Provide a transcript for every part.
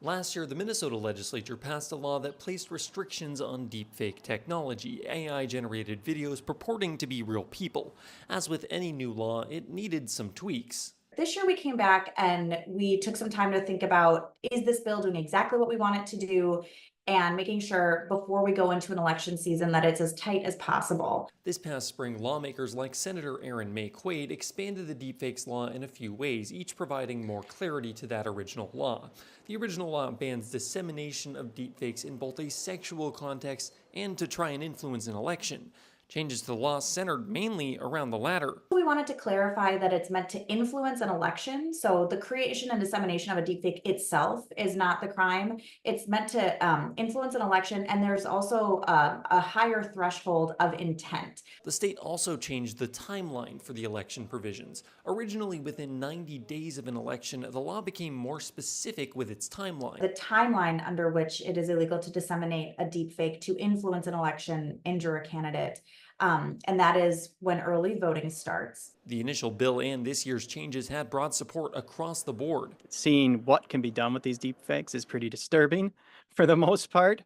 Last year, the Minnesota legislature passed a law that placed restrictions on deepfake technology, AI generated videos purporting to be real people. As with any new law, it needed some tweaks. This year we came back and we took some time to think about, is this bill doing exactly what we want it to do? And making sure before we go into an election season that it's as tight as possible. This past spring, lawmakers like Senator Aaron May Quaid expanded the deepfakes law in a few ways, each providing more clarity to that original law. The original law bans dissemination of deepfakes in both a sexual context and to try and influence an election. Changes to the law centered mainly around the latter. We wanted to clarify that it's meant to influence an election. So the creation and dissemination of a deepfake itself is not the crime. It's meant to influence an election. And there's also a higher threshold of intent. The state also changed the timeline for the election provisions. Originally, within 90 days of an election, the law became more specific with its timeline. The timeline under which it is illegal to disseminate a deepfake to influence an election, injure a candidate. And that is when early voting starts. The initial bill and this year's changes had broad support across the board. Seeing what can be done with these deepfakes is pretty disturbing for the most part.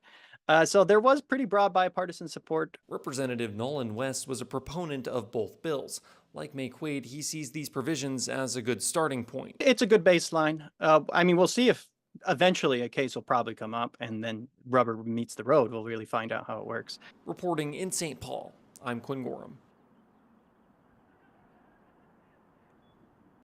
So there was pretty broad bipartisan support. Representative Nolan West was a proponent of both bills. Like May Quaid, he sees these provisions as a good starting point. It's a good baseline. We'll see if eventually a case will probably come up and then rubber meets the road. We'll really find out how it works. Reporting in St. Paul, I'm Quinn Gorham.